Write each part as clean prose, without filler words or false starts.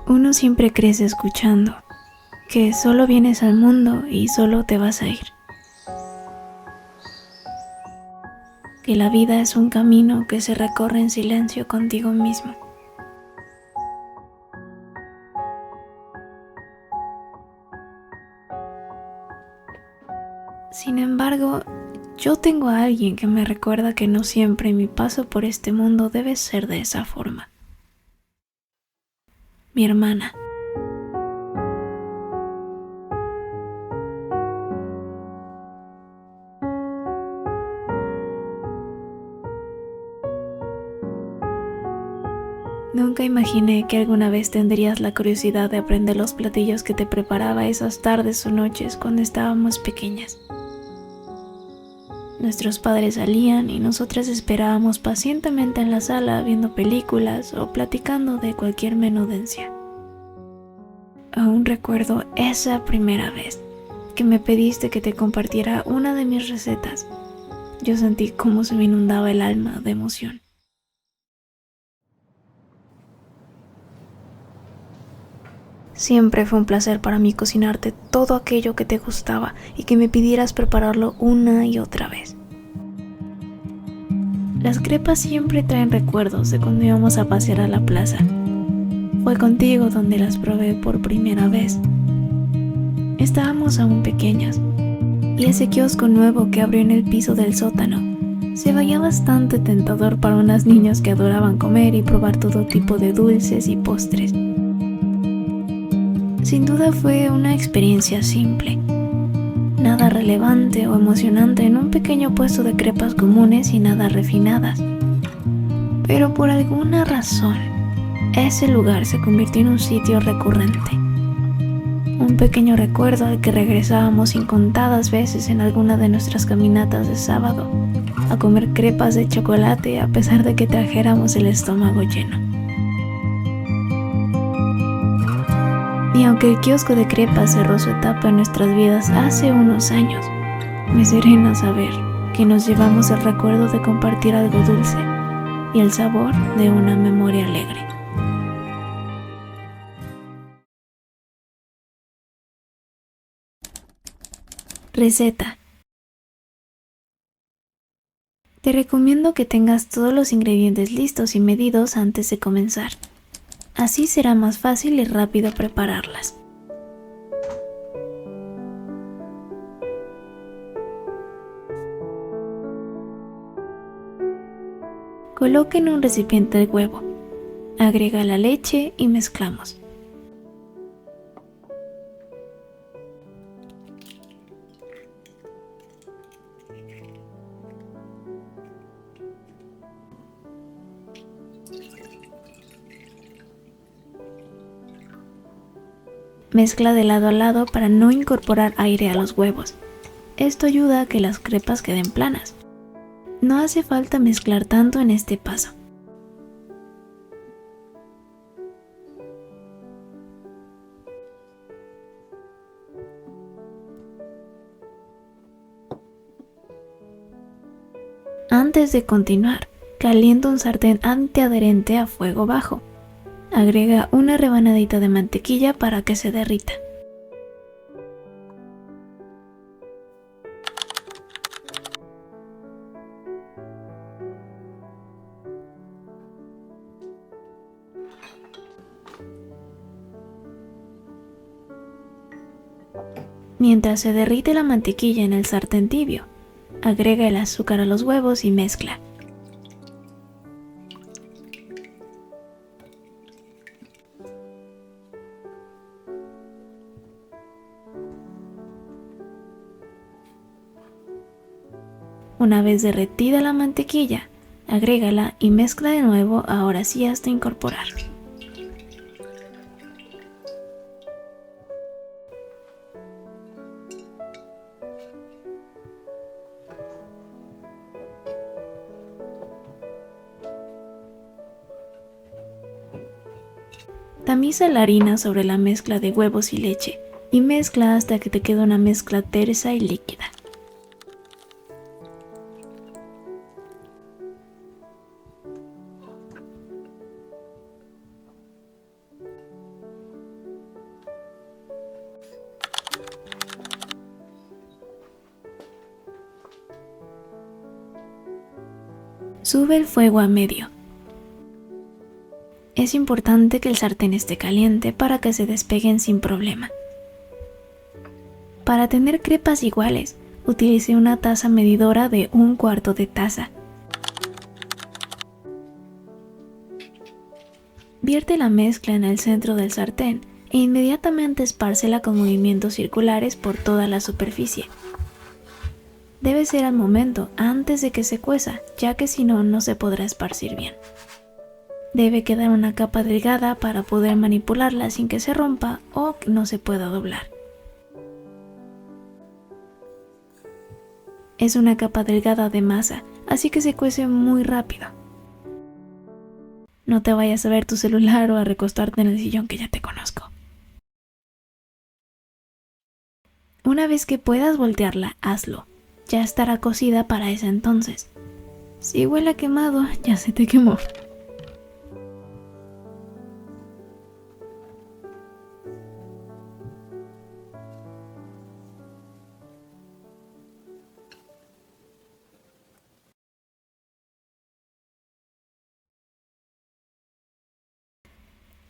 Uno siempre crece escuchando que solo vienes al mundo y solo te vas a ir. Que la vida es un camino que se recorre en silencio contigo mismo. Sin embargo, yo tengo a alguien que me recuerda que no siempre mi paso por este mundo debe ser de esa forma. Mi hermana. Nunca imaginé que alguna vez tendrías la curiosidad de aprender los platillos que te preparaba esas tardes o noches cuando estábamos pequeñas. Nuestros padres salían y nosotras esperábamos pacientemente en la sala viendo películas o platicando de cualquier menudencia. Aún recuerdo esa primera vez que me pediste que te compartiera una de mis recetas. Yo sentí cómo se me inundaba el alma de emoción. Siempre fue un placer para mí cocinarte todo aquello que te gustaba y que me pidieras prepararlo una y otra vez. Las crepas siempre traen recuerdos de cuando íbamos a pasear a la plaza. Fue contigo donde las probé por primera vez. Estábamos aún pequeñas y ese kiosco nuevo que abrió en el piso del sótano se veía bastante tentador para unas niñas que adoraban comer y probar todo tipo de dulces y postres. Sin duda fue una experiencia simple, nada relevante o emocionante en un pequeño puesto de crepas comunes y nada refinadas. Pero por alguna razón, ese lugar se convirtió en un sitio recurrente. Un pequeño recuerdo al que regresábamos incontadas veces en alguna de nuestras caminatas de sábado, a comer crepas de chocolate a pesar de que trajéramos el estómago lleno. Y aunque el kiosco de crepas cerró su etapa en nuestras vidas hace unos años, me serena saber que nos llevamos el recuerdo de compartir algo dulce y el sabor de una memoria alegre. Receta. Te recomiendo que tengas todos los ingredientes listos y medidos antes de comenzar. Así será más fácil y rápido prepararlas. Coloca en un recipiente el huevo, agrega la leche y mezclamos. Mezcla de lado a lado para no incorporar aire a los huevos. Esto ayuda a que las crepas queden planas. No hace falta mezclar tanto en este paso. Antes de continuar, calienta un sartén antiadherente a fuego bajo. Agrega una rebanadita de mantequilla para que se derrita. Mientras se derrite la mantequilla en el sartén tibio, agrega el azúcar a los huevos y mezcla. Una vez derretida la mantequilla, agrégala y mezcla de nuevo, ahora sí hasta incorporar. Tamiza la harina sobre la mezcla de huevos y leche y mezcla hasta que te quede una mezcla tersa y líquida. Sube el fuego a medio. Es importante que el sartén esté caliente para que se despeguen sin problema. Para tener crepas iguales, utilicé una taza medidora de 1/4 de taza. Vierte la mezcla en el centro del sartén e inmediatamente espárcela con movimientos circulares por toda la superficie. Debe ser al momento, antes de que se cueza, ya que si no, no se podrá esparcir bien. Debe quedar una capa delgada para poder manipularla sin que se rompa o no se pueda doblar. Es una capa delgada de masa, así que se cuece muy rápido. No te vayas a ver tu celular o a recostarte en el sillón que ya te conozco. Una vez que puedas voltearla, hazlo. Ya estará cocida para ese entonces. Si huele a quemado, ya se te quemó.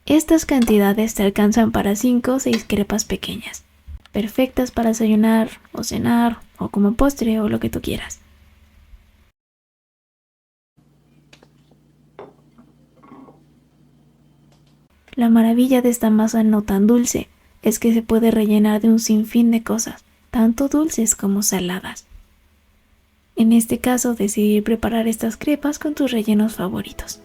Estas cantidades te alcanzan para 5 o 6 crepas pequeñas, perfectas para desayunar o cenar o como postre o lo que tú quieras. La maravilla de esta masa no tan dulce es que se puede rellenar de un sinfín de cosas, tanto dulces como saladas. En este caso decidí preparar estas crepas con tus rellenos favoritos.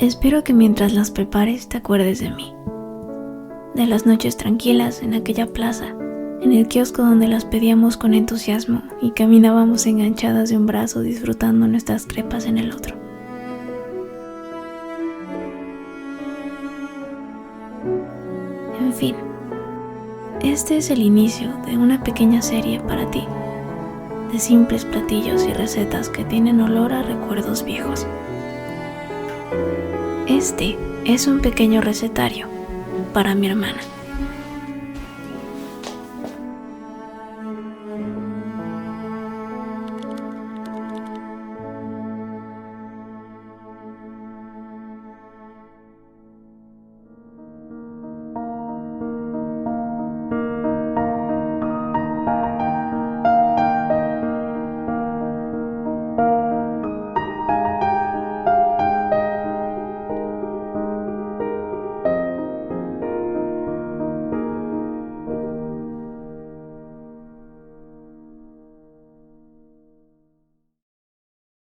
Espero que mientras las prepares te acuerdes de mí, de las noches tranquilas en aquella plaza, en el kiosco donde las pedíamos con entusiasmo y caminábamos enganchadas de un brazo disfrutando nuestras crepas en el otro. En fin, este es el inicio de una pequeña serie para ti, de simples platillos y recetas que tienen olor a recuerdos viejos. Este es un pequeño recetario para mi hermana.